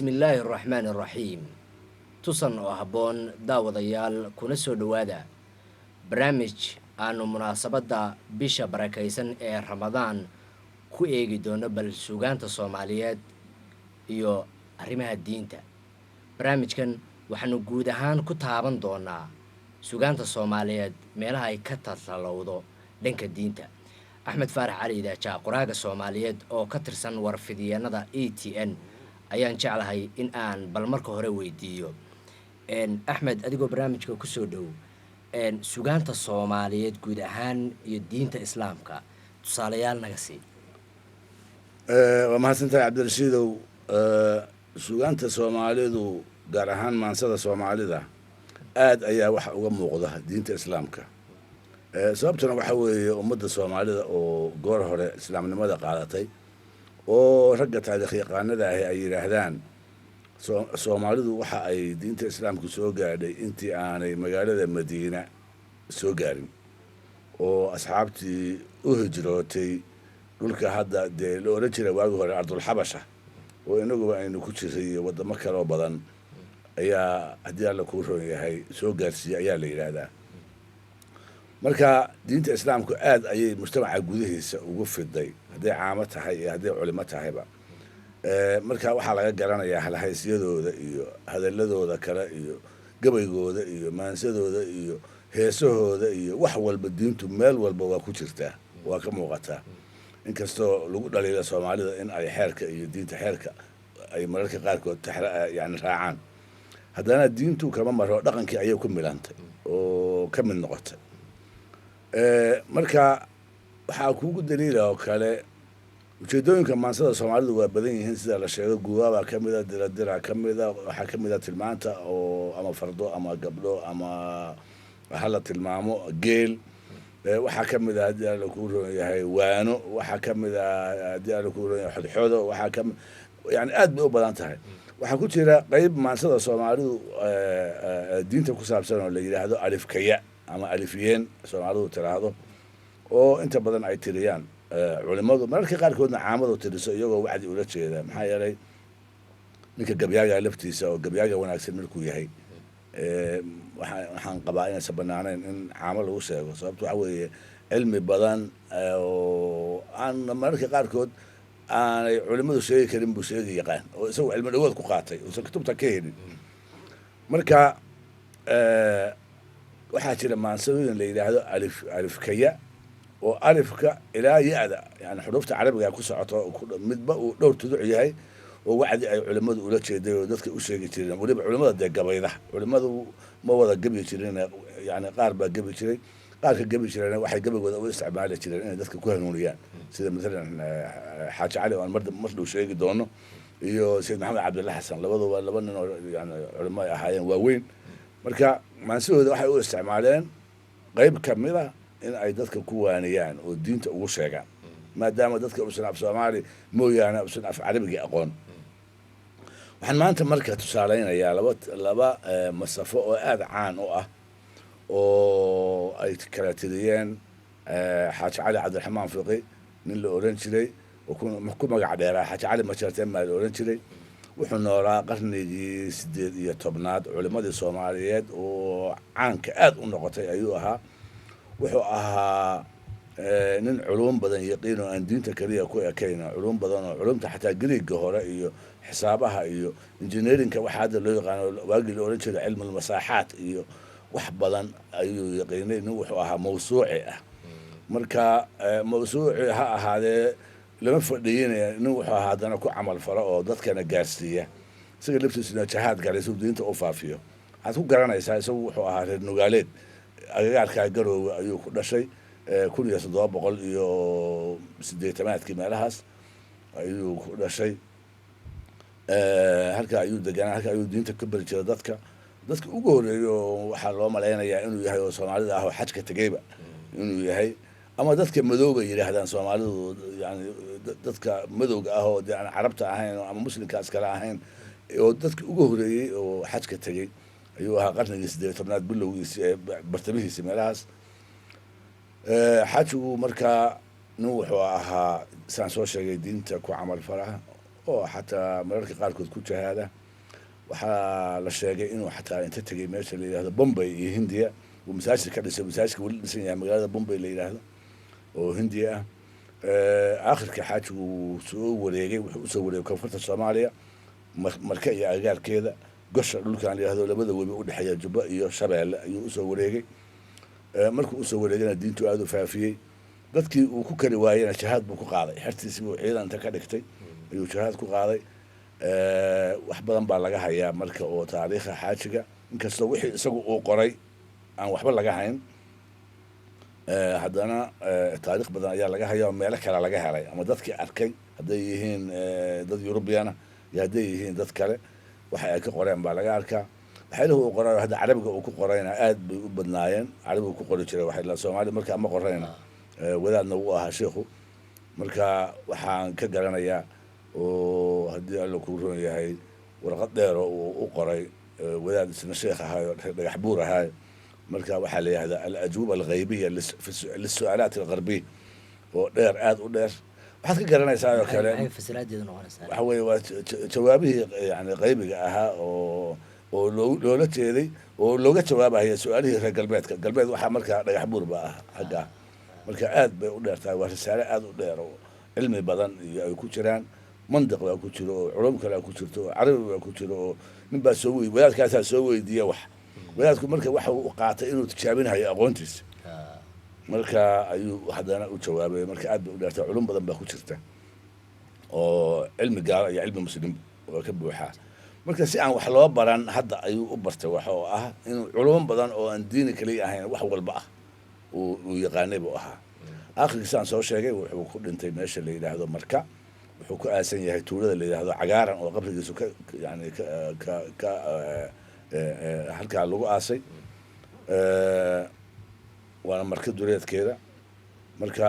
bismillaahi raxmaani raxiim tusan oo habboon daawadayaal kuna soo dhowaada barnaamij aanu munaasabadda bisha barakaysan ee ramadaan ku eegi doono bal suugaanta soomaaliyeed iyo arrimaha diinta. barnaamijkan waxaanu guud ahaan ku taaban doonaa suugaanta soomaaliyeed meelaha ay ka tatalowdo dhanka diinta. axmed faarax cali idaajaa qoraaga soomaaliyeed oo ka tirsan warfidyeennada ETN ayaan jeclahay in aan bal marka hore weydiiyo axmed, adigoo barnaamijka kusoo dhow suugaanta soomaaliyeed guud ahaan iyo diinta islaamka tusaalayaal naga sii. waa mahadsantahay cabdirashiidow. suugaanta soomaalidu gaar ahaan maansada soomaalida aad ayaa waxa uga muuqda diinta islaamka. sababtuna waxa weeye ummadda soomaalida oo goor hore islaamnimada qaadatay oo ragga taariikh yaqaanada ahi ay yidhaahdaan soomaalidu waxa ay diinta islaamku soo gaadhay intii aanay magaalada madiina soo gaarin, oo asxaabtii u hijrootay dhulka hadda dee la odhan jiray waagi hore ardulxabasha oo inaguba aynu ku jiray iyo waddamo kaloo badan ayaa haddii alla kuu roon yahay soo gaarsiiyey ayaa la yidhaahdaa. marka diinta islaamku aad ayay mujtamaca gudihiisa ugu fiday, hadday caamo tahay iyo hadday culimo tahayba. marka waxaa laga garanayaa halhaysyadooda iyo hadaladooda kale iyo gabaygooda iyo maansadooda iyo heesahooda iyo wax walba diintu meel walba waa ku jirtaa, waa ka muuqataa. inkastoo lagu dhaliila soomaalida in ay xeerka iyo diinta xeerka ay mararka qaarkood yani raacaan, haddana diintu kama maro dhaqankii ayay ku milantay oo ka mid noqotay. marka waxaa kuugu daliila oo kale ujeedooyinka maansada soomaalidu waa badan yihiin, sida la sheego guwaabaa ka mida, diradira ka mida, waxaa ka mida tilmaanta oo ama fardo ama gabdho ama hala tilmaamo geel. waxaa ka mid a haddii alla kuu roon yahay waano, waxaa ka mid a haddii alla kuu roon yahay xodxodo, waxaa ka yani aad bay u badan tahay. waxaa ku jira qayb maansada soomaalidu diinta ku saabsan oo la yidhaahdo alifkaya ama alifyeen soomaalidu tiraahdo, oo inta badan ay tiriyaan culimadu, mararka qaarkoodna caamadu tiriso iyagoo wacdi ula jeeda. maxaa yeelay ninka gabyaaga laftiisa oo gabyaaga wanaagsan markuu yahay waxaan qabaa inaysan banaanayn in caamo lagu sheego, sababto waxa weeye cilmi badan oo aan mararka qaarkood aanay culimadu sheegi karin buu sheegi yaqaan, oo isagoo cilmi dhawood ku qaatay uusan kutubta ka helin. marka waxaa jira maansooyin la yidhaahdo alifkaya oo alifka ilaa ya-da yani xuruufta carabiga ku socoto midba uu dhowr tuduc yahay oo wacdi ay culimadu ula jeeday oo dadka u sheegi jireen. weliba culimada dee gabayda, culimadu ma wada gebi jirin, yani qaar baa gebi jiray, qaarka gebi jireen waxay gabigooda u isticmaali jireen inay dadka ku hanuuniyaan, sida maalan xaaji cali oo aan mar dhow sheegi doono iyo sayid maxamed cabdilla xasan, labaduba laba nin oo yani culimo ay ahaayeen waaweyn. marka maansahooda waxay u isticmaaleen qayb ka mid a in ay dadka ku waaniyaan oo diinta ugu sheegaan, maadaama dadka usan af soomaali mooyaane usan af carabigii aqoon. waxaan maanta marka tusaaleynayaa laba masafo oo aada caan u ah oo ay kala tiriyeen xaaji cali cabdiraxmaan fiqi, nin la odhan jiray oo ku magac dheeraa xaaji cali majarteen baa la odhan jiray. wuxuu noolaa qarnigii 18aad, culimadii soomaaliyeed oo caanka aad u noqotay ayuu ahaa. wuxuu ahaa nin culum badan yaqiin oo aan diinta keliya ku ekayn, culum badan oo culumta xataa griigga hore iyo xisaabaha iyo engineerinka waxa hadda loo yaqaano waagii la odhan jiray cilmulmasaaxaat iyo wax badan ayuu yaqiinay. nin wuxuu ahaa mawsuuci ah. marka mawsuuci ha ahaadee lama fadhiyinaya, nin wuxuu ahaa haddana ku camal falo oo dadkana gaarsiiya, isaga laftiisuna jahaad galay si diinta u faafiyo. waxaad ku garanaysaa isagu wuxuu ahaa reer nugaaleed, agagaarkaa garoowe ayuu ku dhashay 1780 meelahaas ayuu ku dhashay. halka ayuu deganaa, halka ayuu diinta ka beri jira dadka ugu horeeyo waxaa loo malaynayaa inuu yahay oo soomaalida ah oo xajka tegeyba inuu yahay, ama dadka madowga yidhaahdaan soomaalidu, yani dadka madowga ah oo de aan carabta ahayn ama muslimkaas kale ahayn, oo dadka ugu horeeyey oo xajka tegey ayuu ahaa qarnigii 18aad bilowgiisi ee bartamihiisi meelahaas. xajigu markaa nin wuxuu ahaa saan soo sheegay diinta ku camal falaha oo xataa mararka qaarkood ku jahaada. waxaa la sheegay inuu xataa inta tegay meesha la yidhahdo bombay iyo hindiya uu masaajid ka dhisay, masaajidka weli dhisan yahay magaalada bombay la yidhaahdo oo hindiya ah. aakhirka xaajigu wuu soo wareegay, wuxuu usoo wareegay koonfurta soomaaliya, marka iyo agagaarkeeda, gosha dhulkan la yidhahdo labada webi udhexeeya jubba iyo shabeelle ayuu usoo wareegay. markuu usoo wareegana diintu aada u faafiyey. dadkii uu ku kari waayena jahaad buu ku qaaday, xertiisii buu ciidan inta ka dhigtay ayuu jahaad ku qaaday. wax badan baa laga hayaa marka oo taariikha xaajiga, inkastoo wixii isagu uu qoray aan waxba laga hayn, haddana taariikh badan ayaa laga haya oo meelo kale laga helay, ama dadkii arkay hadday yihiin dad Eurubiyana iyo hadday yihiin dad kale waxa ay ka qoreen baa laga arkaa. waxyaalaha uu qoray hadda carabiga uu ku qorayna aad bay u badnaayeen. carabiga ku qori jiray waxay la Soomaali markaa ma qorayna, wadaadna wuu ahaa sheekhu. marka waxaan ka garanayaa oo haddii alla kuu roon yahay warqad dheer oo uu u qoray wadaad isna sheekh ahaayo dhagax buur ahaayo. marka waxaa la yidhahdaa al-ajwuba alghaybiya lis-su'aalaat algharbiya oo dheer aad u dheer. waxaad ka garanaysaa oo kale waxa weeye waa jawaabihii yani qaybiga ahaa oo loola jeeday oo looga jawaabahaya su-aalihii reer galbeedka. galbeed waxaa markaa dhagax buur ba ah xaggaa. marka aad bay u dheer tahay, waa risaale aad u dheer oo cilmi badan iyo ay ku jiraan. mandiq baa ku jiro oo culum kale ku jirto oo carabi baa ku jiro oo nin baa soo wadaadkaasaa soo weydiiya wax. wadaadku marka waxa uu qaatay inuu tijaabinayo aqoontiisa, marka ayuu haddana u jawaabay. marka aad bay u dheertaa, culum badan baa ku jirta oo cilmi gaalo iyo cilmi muslim oo ka buuxaa. marka si aan wax loo baran hadda ayuu u bartay wax oo ah inuu culum badan oo aan diini kaliya ahayn wax walba ah uu yaqaanay buu ahaa. aakhirkiisaan soo sheegay wuxuu ku dhintay meesha la yidhaahdo marka. wuxuu ku aasan yahay tuulada la yidhaahdo cagaaran oo qabrigiisu yani halkaa lagu aasay. waana marka dureedkeeda. marka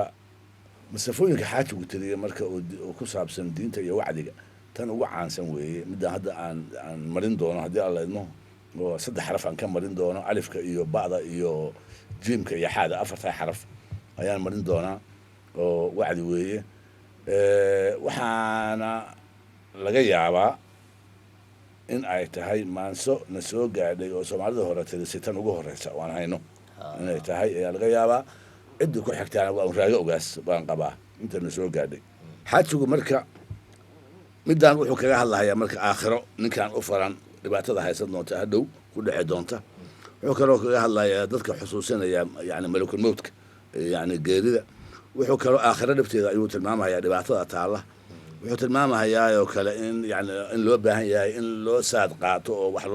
masafooyinka xaajigu tiriyey marka oo ku saabsan diinta iyo wacdiga tan ugu caansan weeye, midaan hadda aan marin doono haddii alla idmo, oo 3 xaraf aan ka marin doono, alifka iyo ba'da iyo jiimka iyo xaada, 4 xaraf ayaan marin doonaa oo wacdi weeye. waxaana laga yaabaa in ay tahay maanso na soo gaadhay oo soomaalida hore tirisay tan ugu horeysa waan hayno inay tahay ayaa laga yaabaa. ciddii ku xigtaana waa un raago ogaas baan qabaa inta na soo gaadhay. xaajigu marka midaan wuxuu kaga hadlahayaa marka aakhiro ninkaan u faran dhibaatada haysan doonta hadhow ku dhici doonta. wuxuu kaloo kaga hadlayaa dadka xusuusinaya yani malakul mawtka yani geerida. wuxuu kaloo aakhiro dhibteeda ayuu tilmaamahayaa dhibaatada taalla. wuxuu tilmaamahayaa oo kale in yani in loo baahan yahay in loo saad qaato oo wax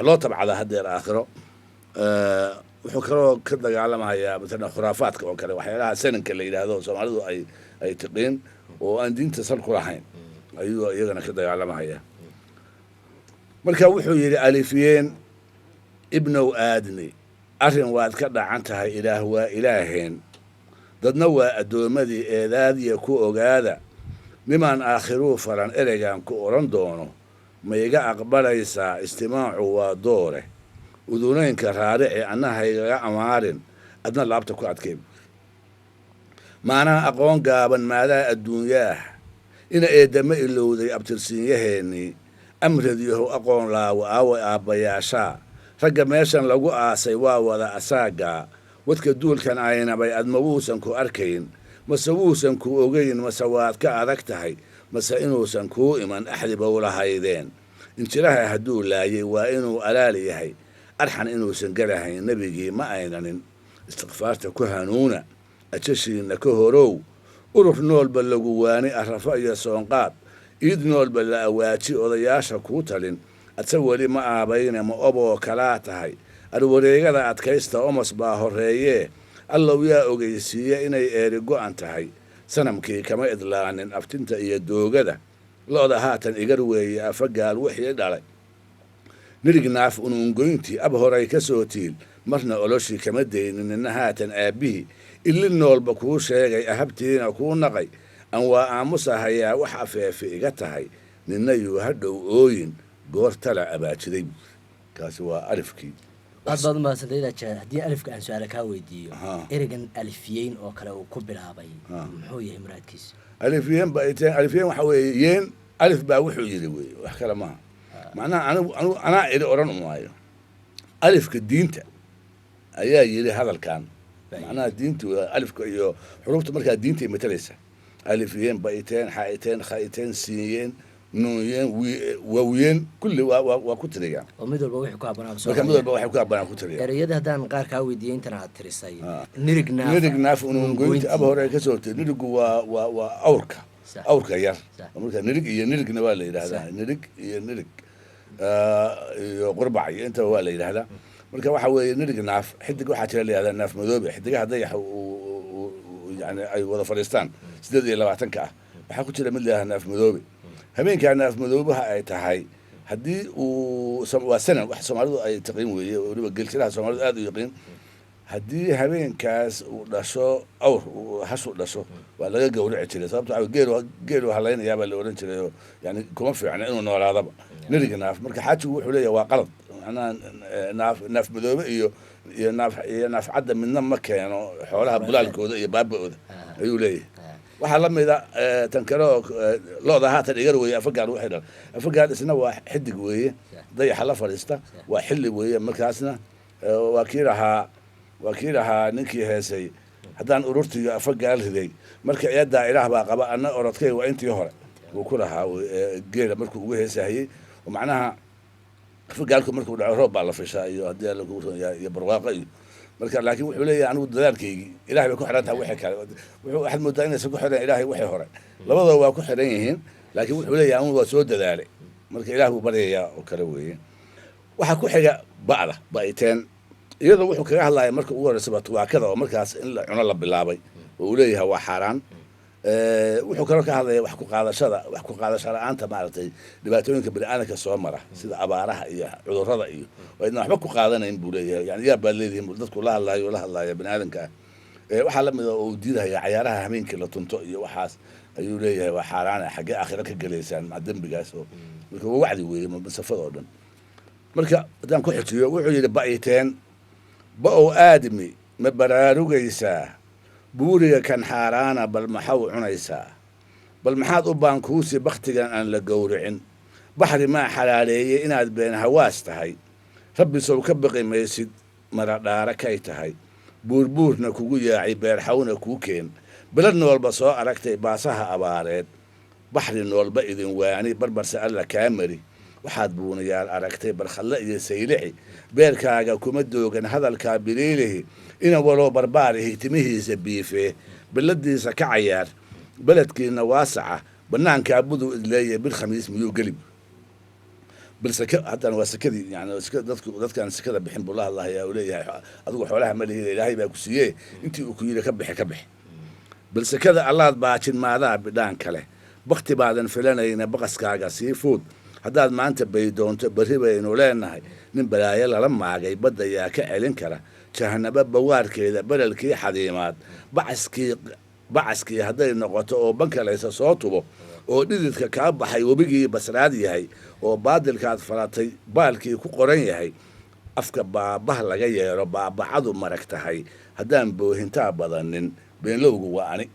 loo tabcada haddeer aakhiro. wuxuu kaloo ka dagaalamahayaa matala khuraafaadka oo kale, waxyaalaha sananka la yidhaahdo soomaalidu ay tiqiin oo aan diinta sal ku lahayn ayuu iyagana ka dagaalamahayaa. marka wuxuu yidhi alifiyeen ibnow aadni, arrin waad ka dhacan tahay, ilaah waa ilaaheen, dadna waa addoommadii eedaadiya ku ogaada. nimaan aakhiruu faran ereygan ku odhan doono, ma iga aqbalaysaa istimaacu waa doore, udunaynka raarici annahaygaga amaarin, adna laabta ku adkayb. maanaa aqoon gaaban maadaa adduunyaah, ina eeddama ilowday abtirsiinyaheennii, amradiyahow aqoon laawo aawa aabbayaashaa, ragga meeshan lagu aasay waa wada asaagaa, wadka duulkan aynabay adma wuusan ku arkayn, mase wuusan ku ogayn, mase waad ka adag tahay, mase inuusan kuu iman axdiba ula haydeen. injiraha hadduu laayay waa inuu alaal yahay, arxan inuusan galahayn nebigii ma aynanin. istikfaarta ku hanuuna, ajashiinna ka horow, urur noolba lagu waani arrafo iyo soonqaad, iid noolba la awaaji odayaasha kuu talin, adse weli ma aabayne ma oboo kalaa tahay, arwareegada adkaysta omos baa horreeyee, allow yaa ogeysiiye inay eeri go'an tahay, sanamkii kama idlaanin aftinta iyo doogada, lo'da haatan igar weeye afagaal wixii dhalay, nirignaaf unuungoyntii ab horay ka soo tiil, marna oloshii kama daynin nina haatan aabbihii, illi noolba kuu sheegay ahabtiina kuu naqay, aan waa aamusahayaa wax afeefe iga tahay, nina yuu hadhow ooyin goor tala abaajiday. kaasi waa alifkii. aad baad umahadsantahay. haddii alifka aan su-aala kaa weydiiyo, ereygan alifiyeyn oo kale uu ku bilaabay muxuu yahay muraadkiisa? alifiyeen waxa weeye yeen alif baa wuxuu yidhi wey wax kale maaha macnaha anigu anaa iri odhan maayo alifka diinta ayaa yidhi hadalkan macnaha diintu alifka iyo xuruufta markaa diintay matalaysa alifiyeen ba'iteen xaa'iteen khaa'iteen siiyeen nuuyeen waawiyeen kulli waa ku tiriyaan oo mid walba wixii ku habanaa marka mid walba waxay ku habanaa ku tiriyaan erayada haddaan qaar kaa weydiiyey intana aad tirisay nirig naaf unungoynta aba hore ka soo tiri nirigu waa awrka yar marka nirig iyo nirigna waa la yidhaahdaa nirig iyo nirig iyo qurbac iyo intaba waa la yidhaahdaa marka waxa weeye nirig naaf xidig waxaa jira la yidhahdaa naaf madoobe xidigaha dayax yani ay wada fadhiistaan 28 ah waxaa ku jira mid la yidhahdaa naaf madoobe habeenkaa naaf madoobaha ay tahay haddii waa sanan wax soomaalidu ay taqiin weeye weliba geeltiraha soomaalidu aad u yaqiin haddii habeenkaas uu dhasho awr hashu dhasho waa laga gawrici jiray sababto geelu halaynayaa baa la odhan jiray oo yani kuma fiicna inuu noolaadaba niriga naaf marka xaajigu wuxuu leeyahay waa qalad macnaha naaf madoobe iyo naaf cadda midna ma keeno xoolaha bulaalkooda iyo baaba-ooda ayuu leeyahay waxaa la mida tan kale oo looda haatan igar weeye afagaal waxay dhal afagaal isna waa xidig weeye dayaxa la fadhiista waa xilli weeye markaasna waa kii lahaa ninkii heesay haddaan ururtiga afagaal riday marka eedaa ilaah baa qaba anna orodkay waa intii hore wuu ku lahaa geela markuu ugu heesahayey oo macnaha afagaalku markuu dhaco roob baa la fishaa iyo haddii iyo barwaaqo iyo marka laakiin wuxuu leeyahay anigu dadaalkaygii ilahay bay ku xiran tahay wixii kale waxaad moodaa inaysan ku xiran ilaahay wixii hore labadaba waa ku xiran yihiin laakiin wuxuu leeyahay anigu waa soo dadaalay marka ilaah buu baryayaa oo kale weeye waxaa ku xiga ba'iteen iyadoo wuxuu kaga hadlaya marka ugu horreysaba tubaakada oo markaas in la cuno la bilaabay oo uu leeyahay waa xaaraan wuxuu kaloo ka hadlaya wax ku qaadasho la-aanta maaragtay dhibaatooyinka bini'aadanka soo mara sida abaaraha iyo cudurrada iyo waydna waxba ku qaadanayn buu leeyahay yani yaa baad leedihiin dadku la hadlaya bini'aadanka waxaa la mida oo uu diidahaya cayaaraha habeenkii la tunto iyo waxaas ayuu leeyahay waa xaaraana xaggee aakhira ka gelaysaan maca dembigaas oo marka waa wacdi weeye masafada oo dhan marka haddaan ku xijiyo wuxuu yidhi ba'iteen ba-ow aadmi ma baraarugaysaa buuriga kan xaaraana bal maxaw cunaysaa bal maxaad u baankuusi bakhtigan aan la gowricin baxri maa xalaaleeyey inaad been hawaas tahay rabbi sow ka baqi maysid maradhaara kay tahay buurbuurna kugu yaacay beerxawna kuu keen belad noolba soo aragtay baasaha abaareed baxri noolba idin waani barbarse alla kaa mari waxaad buunayaal aragtay barkhalle iyo saylixi beerkaaga kuma doogan hadalkaa biliilihi ina waloo barbaarihi timihiisa biifee beladiisa ka cayaar beledkiina waasaca banaankaa buduu idleeye bil khamiis miyuu gelib بالسكة حتى أنا وسكدي يعني dadkan sakada bixin buu la hadlayaa oo leeyahay adigu xoolaha ma leeyahay ilaahay baa ku siiyay intii uu ku yiri ka bixi بالسكada allaad baajin maadaa bidhaan kale waqti baadan filanayna baqaskaaga sii fuud haddaad maanta bay doonto bari baynu leenahay nin balaayo lala maagay badda yaa ka celin kara jahanaba bawaarkeeda balalkii xadiimaad bacaskii hadday noqoto oo bankalaysa soo tubo oo dhididka kaa baxay webigii basraad yahay oo baadilkaad falatay baalkii ku qoran yahay afka baabah laga yeero baabacadu marag tahay haddaan boohintaa badanin beenlowgu waa ani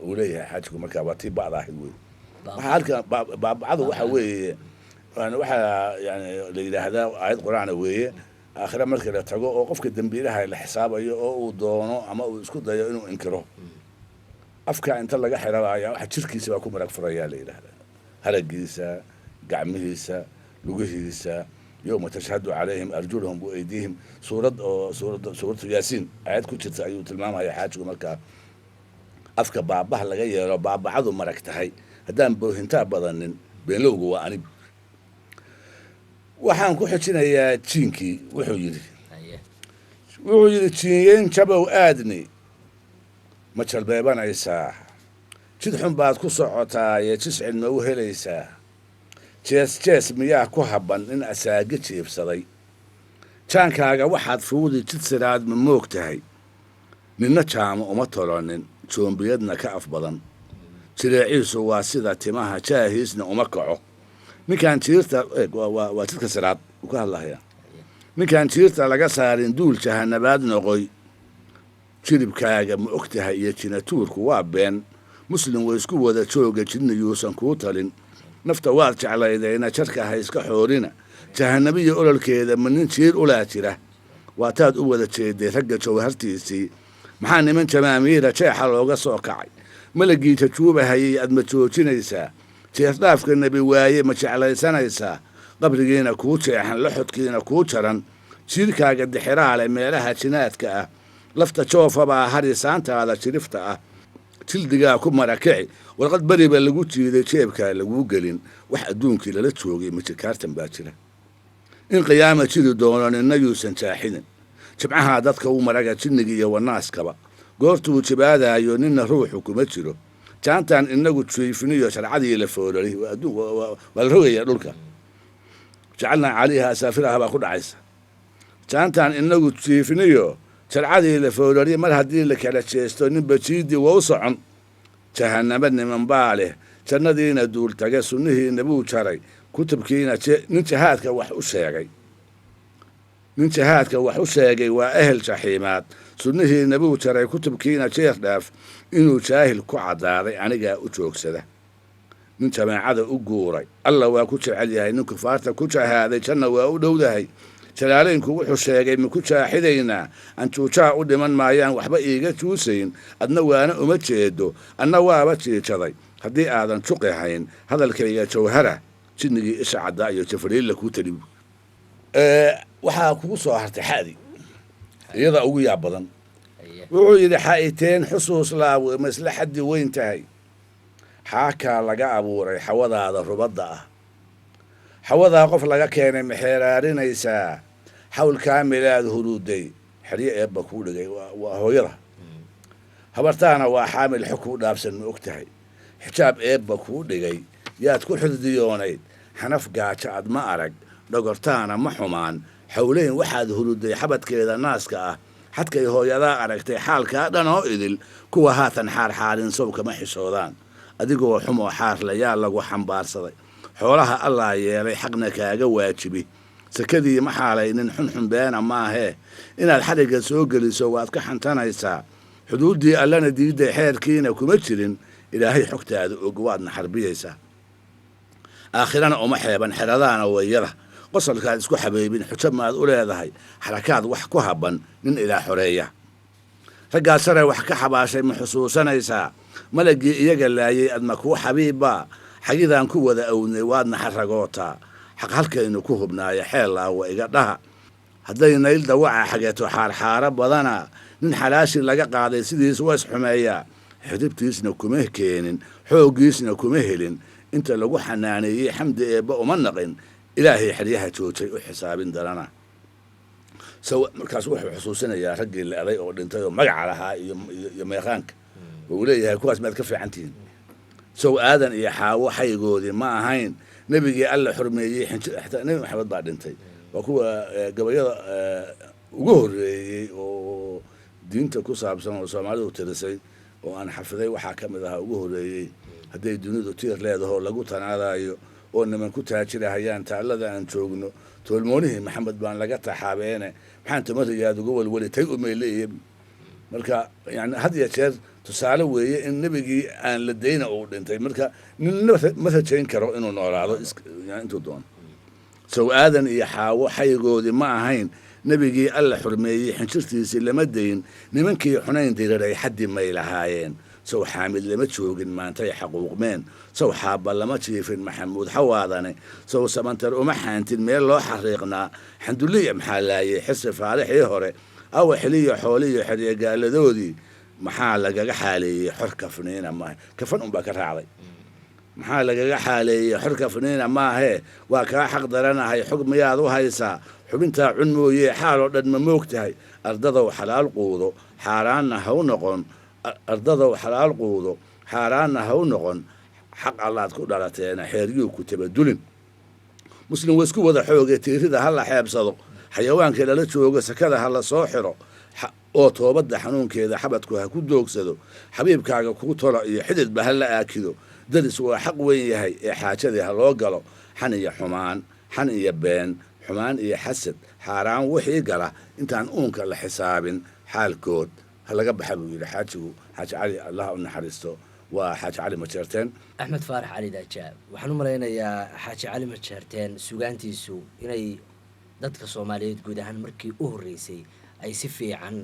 uu leeyahay xaajigu markaa waa tii ba'da ahayd wey waxaa halkan baabacadu waxa weeye waxaa yani la yidhaahdaa aayad qur-aana weeye aakhire markii la tago oo qofka dembiilaha la xisaabayo oo uu doono ama uu isku dayo inuu inkiro afka inta laga xiranaaya waxa jirkiisa baa ku marag furayaa la yidhaahdaa haragiisa gacmihiisa lugihiisa yowma tashhadu calayhim arjuluhum waaydiihim suuratu yaasiin aayad ku jirta ayuu tilmaamaya xaajigu markaa afka baabah laga yeelo baabacadu marag tahay haddaan boohintaa badanin beenlowgu waa anig waxaan ku xijinayaa jiinkii wuxuu yidhi jiinyeen jabow aadni ma jalbeebanaysaa jid xun baad ku socotaa ee jiscid ma u helaysaa jees miyaa ku habban in asaagi jiibsaday jaankaaga waxaad fuudi jid siraad ma moog tahay ninna jaamo uma tolonin joombiyadna ka af badan jireeciisu waa sida timaha jaahiisna uma kaco ninkaan jiirta waa jidka siraad uu ka hadlahayaa ninkaan jiirta laga saarin duul jahanabaad noqoy jiribkaaga ma og tahay iyo jinatuurku waa been muslim way isku wada jooga jidna yuusan kuu talin nafta waad jeclaydayna jarka ha iska xoorina jahanabiya ololkeeda ma nin jiir ulaa jira waataad u wada jeeday ragga jawhartiisii maxaa niman jamaamiira jeexa looga soo kacay malagii jajuubahayay aad ma joojinaysaa jeesdhaafka nebi waaye ma jeclaysanaysaa qabrigiina kuu jeexan laxodkiina kuu jaran jiirkaaga dixiraale meelaha jinaadka ah lafta joofabaa harisaantaada jirifta ah jildigaa ku marakici warqad beriba lagu jiiday jeebkaa laguu gelin wax adduunkii lala joogay majikaartan baa jira in qiyaama jiri doono ninna yuusan jaaxidin jibcahaa dadka u maraga jinniga iyo wanaaskaba goortuu jibaadaayo ninna ruuxu kuma jiro jaantaan inagu jiifiniyo sharcadii la foolari waa la rogayaa dhulka jacalnaa caaliha asaafiraha baa ku dhacaysa jaantaan inagu jiifiniyo sharcadii la foolari mar haddii la kala jeesto ninba jiidii waa u socon jahanaba niman baa leh jannadiina duultage sunnihiina buu jaray kutubkiina nin jahaadka wax u sheegay waa ehel jaxiimaad sunnihiina buu jaray kutubkiina jeer dhaaf inuu jaahil ku caddaaday anigaa u joogsada nin jamaacada u guuray alla waa ku jecel yahay nin kufaarta ku jahaaday janna waa u dhowdahay jalaalaynku wuxuu sheegay maku jaaxidaynaa anjuujaa u dhiman maayaan waxba iiga juusayn adna waana uma jeedo anna waaba jiijaday haddii aadan juqi hayn hadalkayga jawhara jinnigii isha caddaa iyo jafariilla kuu talibu waxaa kugu soo hartay xadi iyada ugu yaab badan wuxuu yidhi xa'iteen xusuus laawe ma isla xaddi weyn tahay xaakaa laga abuuray xawadaada rubadda ah xawadaa qof laga keenay maxeeraarinaysaa xawl kaamilaad huruuday xeryo eebba kuu dhigay waa hooyada habartaana waa xaamil xog kuu dhaabsan ma og tahay xijaab eebba kuu dhigay yaad ku xurdiyoonayd xanaf gaajo ad ma arag dhogortaana ma xumaan xawleyn waxaad huruday xabadkeeda naaska ah xadkay hooyadaa aragtay xaalkaa dhan oo idil kuwa haatan xaarxaarin sow kama xishoodaan adigoo xumoo xaarla yaa lagu xambaarsaday xoolaha allaa yeelay xaqna kaaga waajibi sakadii ma xaalaynin xunxun beena maahee inaad xadhigga soo geliso waad ka xantanaysaa xuduuddii allana diidday xeerkiina kuma jirin ilaahay xogtaada og waadna xarbiyaysaa aakhirana uma xeeban xeradaana wayada qosolkaad isku xabeybin xujo maad u leedahay xarakaad wax ku habban nin ilaa xoreeya raggaa sare wax ka xabaashay ma xusuusanaysaa malagii iyaga laayay adma kuu xabiibbaa xagidaan ku wada awnay waadna xarragootaa xaq halkaynu ku hubnaaya xeellaawa iga dhaha hadday nayl dawaca xageeto xaarxaaro badana nin xalaashi laga qaaday sidiis ways xumeeyaa xidibtiisna kuma keenin xooggiisna kuma helin inta lagu xanaaneeyey xamdi eebba uma naqin ilaahay xeryaha joojay u xisaabin darana markaas wuxuu xusuusinayaa raggii le'day oo dhintay oo magaca lahaa iyo meeqaanka uu leeyahay kuwaas maad ka fiicantihiin sow aadan iyo xaawo xaygoodii ma ahayn nebigii alla xurmeeyey xataa nebi maxamed baa dhintay waa kuwa gabayada ugu horreeyey oo diinta ku saabsan oo soomaalidu tirisay oo aan xafiday waxaa ka mid ahaa ugu horreeyey hadday dunidu tiir leedahoo lagu tanaadayo oo niman ku taajirahayaan taallada aan joogno toolmoonihii maxamed baan laga taxaabeene maxaan tamariyaad uga walwalitay umayleeye marka yani had iyo jeer tusaale weeye in nebigii aan la dayna uu dhintay marka ninna ma rajayn karo inuu noolaado intuu doono sow aadan iyo xaawo xaygoodii ma ahayn nebigii alla xurmeeyey xinjirtiisii lama dayn nimankii xunayn diriray xaddi may lahaayeen sow xaamid lama joogin maantay xaquuqmeen sow xaabba lama jiifin maxamuud xawaadane sow samantar uma xaantin meel loo xariiqnaa xanduliya maxaa laayay xirsi faarixii hore awa xiliyo xooliyo xeryegaaladoodii maxaa lagaga xaaleeyey xor kafniina maahe kafan unbaa ka raacday maxaa lagaga xaaleeyey xor kafniina maahee waa kaa xaq daranahay xog miyaad u haysaa xubintaa cun mooyee xaaloo dhan ma moog tahay ardadow xalaal quudo xaaraanna ha u noqon ardadow xalaal quudo xaaraanna ha u noqon xaq allaad ku dhalateena xeeryuu ku tabadulin muslim wa isku wada xooge tiirida ha la xeebsado xayawaankii lala joogo sakada ha la soo xiro oo toobadda xanuunkeeda xabadku ha ku doogsado xabiibkaaga kuu tolo iyo xididba ha la aakido daris waa xaq weyn yahay ee xaajadii ha loo galo xan iyo xumaan xan iyo been xumaan iyo xasad xaaraan wixii gala intaan uunka la xisaabin xaalkood ha laga baxa buu yidhi xaaji cali allah u naxariisto waa xaaji cali majeerteen. axmed faarax cali daajaab waxaan u malaynayaa xaaji cali majeerteen sugaantiisu inay dadka soomaaliyeed guud ahaan markii u horreysay ay si fiican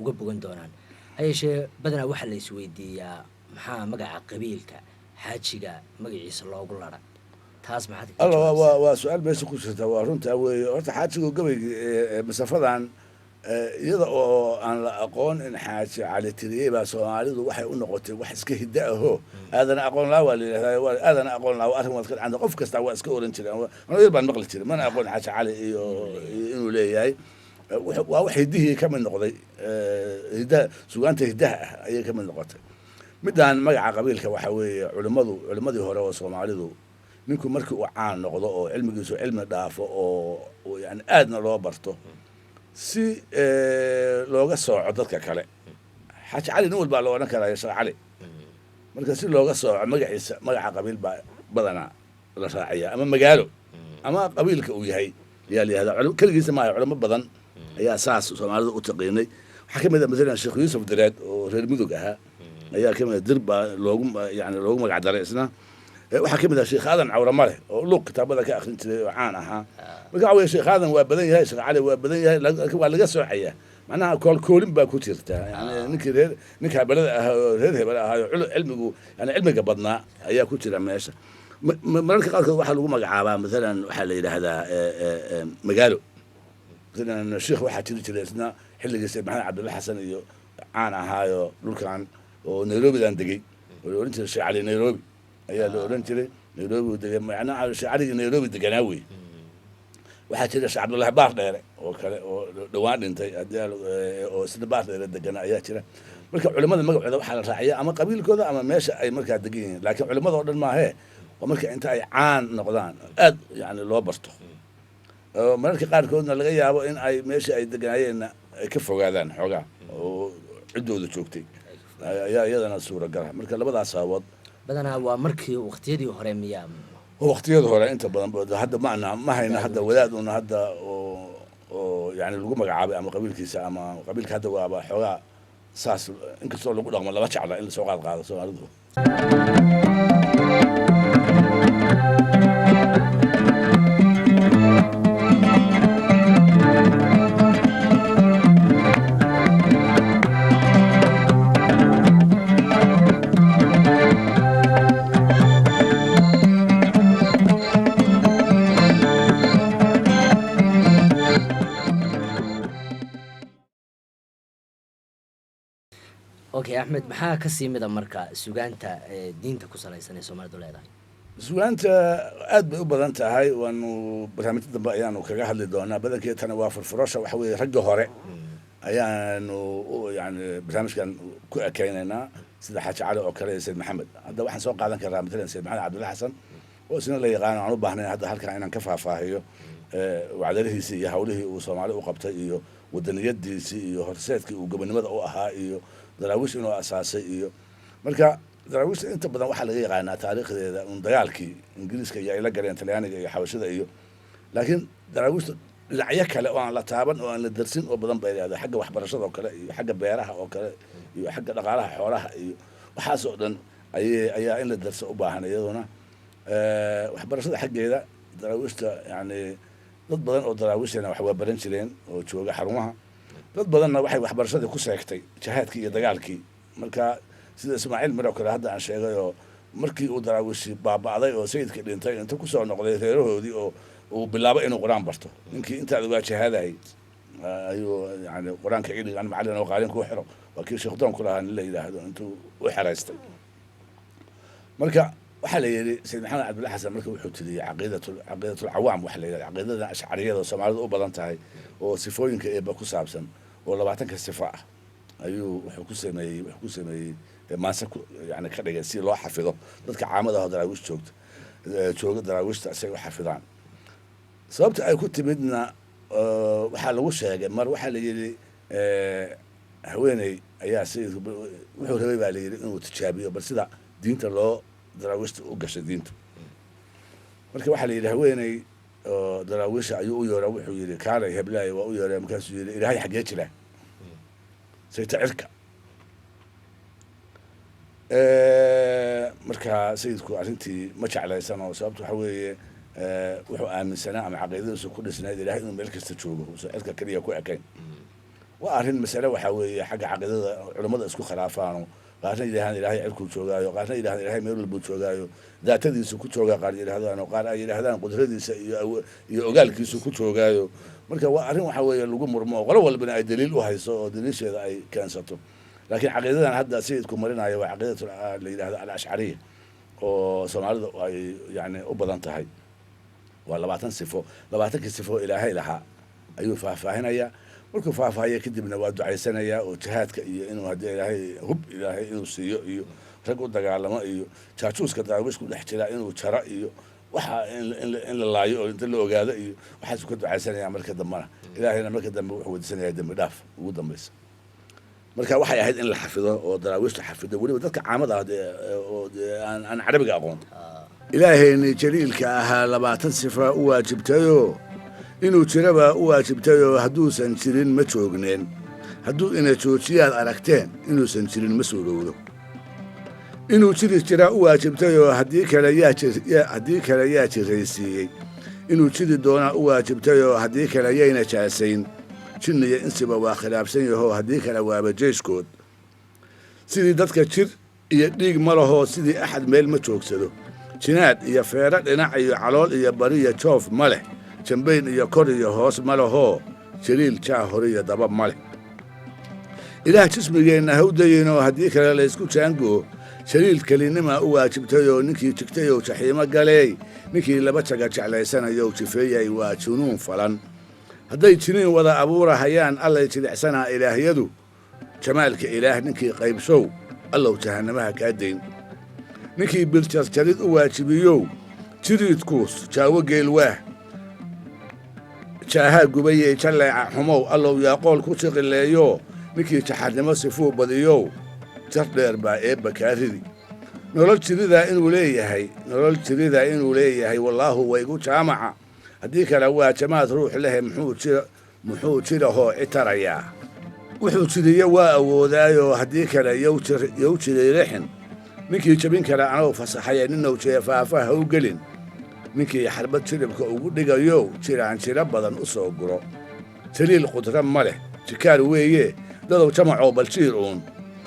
uga bogan doonaan. ha yeeshee badanaa waxaa la isweydiiyaa maxaa magaca qabiilka xaajiga magaciisa loogu ladha. taas maxaad ka alla jawaabtaa? waa su-aal meesha ku jirta, waa runtaa weeye. horta xaajigu gabayga masafadan iyada oo aan la aqoon in xaaji cali tiriyey baa soomaalidu waxay u noqotay wax iska hidda ahoo aadana aqoon laa waa la yidhahdaa, aadana aqoon laa waa arrin waad ka dhacda, qof kastaa waa iska oran jireen. anoo yar baan maqli jiray, mana aqoon xaaji cali iyo inuu leeyahay. waa wax hiddihii ka mid noqday, hiddaha sugaanta hiddaha ah ayay ka mid noqotay. midaan magaca qabiilka waxa weeye culimmadii hore oo soomaalidu ninku markii uu caan noqdo oo cilmigiisu cilmi dhaafo oo yani aadna loo barto si looga sooco dadka kale. xaaji cali nin walbaa loo odhan karaayo sheekh cali, marka si looga sooco magaciisa magaca qabiil baa badanaa la raaciya, ama magaalo ama qabiilka uu yahay ayaa la yihahdaa. keligiisa maaha, culimo badan ayaa saas soomaalida u taqiinay. waxaa ka mid a masalan sheekh yuusuf direed oo reer mudug ahaa ayaa ka mid a dir baa loogu magac daray isna. waxaa ka mid ah sheekh aadan cawramale oo luuq kitaabada ka akrin jiray oo caan ahaa. marka waxa weye sheekh aadan waa badan yahay, sheekh cali waa badan yahay, waa laga soocayaa. macnaha koolkoolin baa ku jirta, yani ninka hebelada ahaa oo reer hebel ahaayo cilmigu yani cilmiga badnaa ayaa ku jira meesha. mararka qaarkood waxaa lagu magacaabaa masalan waxaa la yidhaahdaa magaalo. masalan sheekh waxaa jiri jiray isna xilligii sayd maxamed cabdulla xasan iyo caan ahaayo dhulkan oo nairobidan degey oo la odhan jiray sheekh cali nairobi ayaa la odhan jiray. nairobi uu degay, macnaha sheekh caligii nairobi deganaa wey. waxaa jira sheekh cabdullaahi baar dheere oo kale oo dhowaan dhintay oo isna baar dheere deganaa ayaa jira. marka culimmada magacooda waxaa la raaciya ama qabiilkooda ama meesha ay markaa degan yihiin, laakiin culimmada oo dhan maahee waa marka inta ay caan noqdaan aad yani loo barto. mararka qaarkoodna laga yaabo in ay meesha ay deganaayeenna ay ka fogaadaan xoogaa oo ciddooda joogtay ayaa iyadana suuragala. marka labadaas sababood badanaa waa markii waqtiyadii hore miyaa waqtiyada hore inta badan hadda ma hayna hadda wadaaduna hadda oo yani lagu magacaabay ama qabiilkiisa ama qabiilka hadda waaba xoogaa saas, inkastoo lagu dhaqmo lama jecla in lasoo qaado soomaalidu. okay axmed maxaa ka sii mida marka sugaanta diinta ku salaysan ee soomaalidu leedahay? sugaanta aad bay u badan tahay, waanu barnaamijyo dambe ayaanu kaga hadli doonaa. badankeetana waa furfurasha, waxa weeye ragga hore ayaanu yani barnaamijkan ku ekeynaynaa sida xaaji cali oo kale iyo sayd maxamed. hadda waxaan soo qaadan karaa matalan sayd maxamed cabdulla xasan oo isna la yaqaano, aan u baahnayn hadda halkan inaan ka faahfaahiyo wacdarihiisii iyo hawlihii uu soomaali u qabtay iyo wadaniyadiisii iyo horseedkii uu gobonimada u ahaa iyo daraawiish inuu asaasay. iyo marka daraawiishta inta badan waxaa laga yaqaanaa taariikhdeeda un dagaalkii ingiriiska iyo ay la galeen talyaaniga iyo xabashada iyo, laakiin daraawiishta dhinacyo kale oo aan la taaban oo aan la darsin oo badan bay leedahay, xagga waxbarashada oo kale iyo xagga beeraha oo kale iyo xagga dhaqaalaha xoolaha iyo waxaas oo dhan ayaa in la darsa u baahan. iyaduna waxbarashada xaggeeda daraawiishta yani dad badan oo daraawiishana wax waa baran jireen oo jooga xarumaha, dad badanna waxay waxbarashadii ku seegtay jihaadkii iyo dagaalkii. marka sida ismaaciil mir oo kale hadda aan sheegay oo markii uu daraawiishi baaba'day oo sayidkii dhintay inta kusoo noqday reerahoodii oo uu bilaabay inuu qur-aan barto. ninkii intaad ogaa jihaadayay ayuu yani qur-aanka ciidig an macallin oo qaalin kuu xiro, waa kii sheekh doon ku lahaa nin la yidhaahdo intuu u xeraystay. marka waxaa la yidhi sayd maxamed cabdulla xasan marka wuxuu tiriyey caqiidatulcawaam waxa la yidhahda caqiidada ashcariyada oo soomaalidu u badan tahay oo sifooyinka eeba ku saabsan oo 20 sifo ah ayuu wuxuu ku sameeyey maase yani ka dhigay si loo xafido dadka caamada ah daraawiish jooga daraawiishta si ay u xafidaan. sababta ay ku timidna waxaa lagu sheegay mar waxaa la yidhi haweeney ayaa sayidku wuxuu rabay baa la yidhi inuu tijaabiyo bal sida diinta loo daraawiishta u gashay diinta. marka waxaa la yidhi haweeney oo daraawiisha ayuu u yeeraa, wuxuu yidhi kaalay heblaay waa u yeeraa, markaasuu yidhi ilaahay xaggee jira sayta cirka. markaa sayidku arrintii ma jeclaysan oo sababta waxa weeye wuxuu aaminsanaa ama caqiidadiisu ku dhisnayd ilaahay inuu meel kasta joogo uusan cidka keliya ku ekayn waa arrin masale waxaa weeye xagga caqiidada culammada isku khilaafaano qaarna yidhahdaan ilaahay cirkuu joogaayo qaarna yidhahdaan ilaahay meel walbuu joogaayo daatadiisu ku joogaa qaar yidhahdaano qaar ay yidhahdaan qudradiisa iyo ogaalkiisu ku joogaayo marka waa arrin waxa weeye lagu murmo oo qolo walbana ay daliil u hayso oo daliisheeda ay keensato laakiin caqiidadan hadda sayidku marinayo waa caqiidatu la yidhahdo alashcariya oo soomaalidu ay yani u badan tahay waa 20 sifo 20kii sifo ilaahay lahaa ayuu faahfaahinayaa markuu faahfaahiya kadibna waa ducaysanayaa oo jihaadka iyo inuu haddii ilaahay inuu siiyo iyo rag u dagaalamo iyo jaajuuska daawish ku dhex jira inuu jaro iyo waxa in la laayo oo inta la ogaado iyo waxaasuu ka ducaysanayaa marka dambana ilaahayna marka dambe wuxuu weydiisanayaa dembi dhaaf ugu dambaysa marka waxay ahayd in la xafido oo daraawiishta xafido weliba dadka caamada ah oo aan carabiga aqoon ilaahayni jaliilka ahaa 20 sifa u waajibtayoo inuu jiraba u waajibtayoo hadduusan jirin ma joogneen hadduu ina joojiyaad aragteen inuusan jirin ma soo dhowdo inuu jiri jiraa u waajibtayoo haddii kale yaa jiraysiiyey inuu jiri doonaa u waajibtayoo haddii kale yayna jaasayn jinniya insiba waa khilaafsan yahoo haddii kale waaba jeyskood sidii dadka jir iyo dhiig ma lahoo sidii axad meel ma joogsado jinaad iyo feero dhinac iyo calool iyo bariya joof ma leh jambayn iyo kor iyo hoos ma lahoo jaliil jaa hore iyo daba ma leh ilaah jismigeenna ha u dayinoo haddii kale laysku jaangoo jaliil kelinimaa u waajibtayoo ninkii jigtayou jaxiimo galeey ninkii laba jaga jeclaysanayow jifeeyay waa junuun falan hadday jiniin wada abuurahayaan allay jilicsanaa ilaahyadu jamaalka ilaah ninkii qaybsow allow jahannamaha kaa dayn ninkii biljarjarid u waajibiyow jiriidkuus jaawo geelwaah jaahaa gubayey jalleeca xumow allow yaaqool ku jiqileeyoo ninkii jaxarnimo sifuu badiyow jar dheer baa eebba kaa ridi nolol jiridaa inuu leeyahay wallaahu waygu jaamaca haddii kale waa jamaad ruux lehe muxuu jirahoo citarayaa wuxuu jiriyo waa awoodaayoo haddii kale yow jiriirixin ninkii jabin kale anow fasaxaya ninow jeefaafa ha u gelin ninkii xarbad jiribka ugu dhigayow jiraan jiro badan u soo guro jaliil qudra ma leh jikaar weeye dadow jamacoo baljiir uun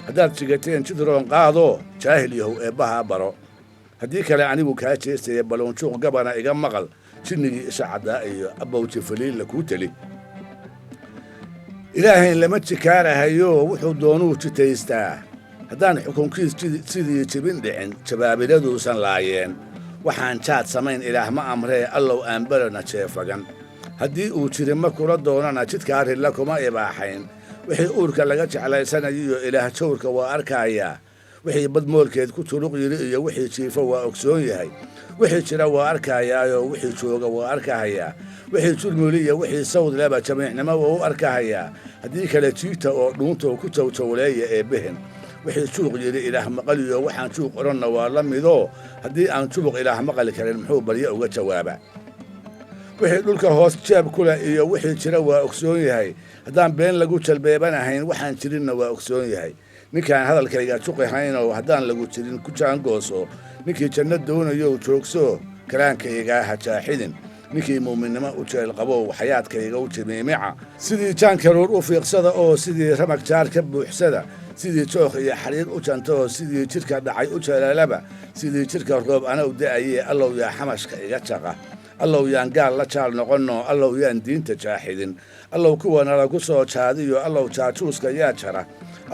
haddaad jigateen jidroon qaadoo jaahil yahow eebbahaa baro haddii kale anigu kaa jeestaya balloonjuuq gabana iga maqal jinnigii isha caddaa iyo abbowji faliilla kuu teli ilaahayn lama jikaarahayo wuxuu doonuu jitaystaa haddaan xukunkiis sidii jibin dhicin jabaabiladuusan laayeen waxaan jaad samayn ilaah ma amree allow aan berana jeefagan haddii uu jirima kula doonana jidkaa rilla kuma ibaaxayn wixii uurka laga jeclaysanayiyo ilaah jawrka waa arkayaa wixii badmoolkeed ku tuluq yidhi iyo wixii jiifo waa ogsoon yahay wixii jira waa arkayaayoo wixii jooga waa arkahayaa wixii jurmuli iyo wixii sawd leba jamiicnimo waa u arkahayaa haddii kale jiigta oo dhuuntoo ku jawjawleeya eebbehen wixii juuq yidhi ilaah maqaliyo waxaan juuq odhanna waa la midoo haddii aan jubuq ilaah maqali karin muxuu barye uga jawaaba wixii dhulka hoos jeeb ku leh iyo wixii jira waa ogsoon yahay haddaan been lagu jalbeebanahayn waxaan jirinna waa ogsoon yahay ninkaan hadalkayga juqihaynoo haddaan lagu jirin ku jaangooso ninkii janno doonayow joogso kalaankaygaa ha jaaxidin ninkii muuminnimo u jeel qabow xayaadkayga u jimiimica sidii jaankaruur u fiiqsada oo sidii ramag jaar ka buuxsada sidii jookh iyo xariir u jantaoo sidii jidhka dhacay u jeelaalaba sidii jidhka roob anow da'ayee allow yaa xamashka iga jaqa allow yaan gaal la jaal noqonno allow yaan diinta jaaxidin allow kuwana lagu soo jaadiyo allow jaajuuska yaa jara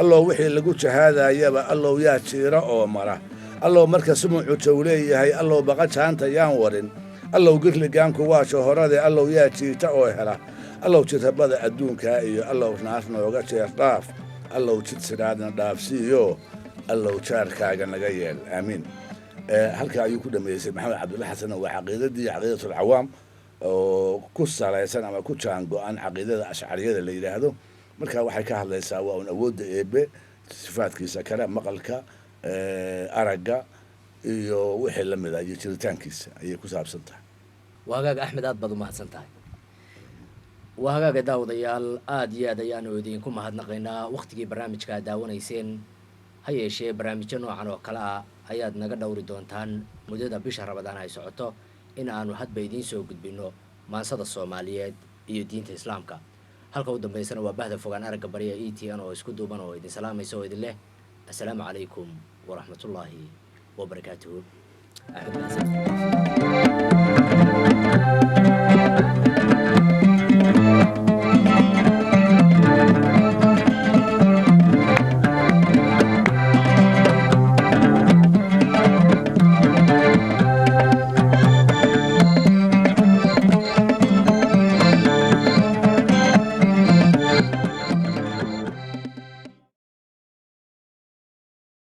allow wixii lagu jahaadayaba allow yaa jiira oo mara allow marka sumucu jow leeyahay allow baqa jaanta yaan warin allow girligaanku waa shohorade allow yaa jiita oo hela allow jirrabada adduunkaa iyo allow naar nooga jeer dhaaf allow jid sidhaadna dhaafsiiyo allow jaarkaaga naga yeel aamiin halkaa ayuu ku dhameeysay maxamed cabdulla xasan waa caqiidadii caqiidatulcawaam oo ku salaysan ama ku jaango-an caqiidada ashcariyada la yidhaahdo marka waxay ka hadlaysaa waa un awoodda eebbe sifaadkiisa kale maqalka aragga iyo wixii la mid ah iyo jiritaankiisa ayay ku saabsan tahay waa hagaaga axmed aad baad u mahadsan tahay waa hagaaga daawadayaal aad iyo aad ayaanu idinku mahadnaqaynaa wakhtigii barnaamijka aad daawanayseen ha yeeshee barnaamijyo noocan oo kale ah ayaad naga dhowri doontaan muddada bisha ramadaan ay socoto in aanu hadba idiin soo gudbinno maansada soomaaliyeed iyo diinta islaamka. halka u dambaysana waa bahda fogaan aragga bariya ETN oo isku duuban oo idin salaamaysa oo idin leh assalaamu calaykum waraxmatullaahi wabarakaatuhu.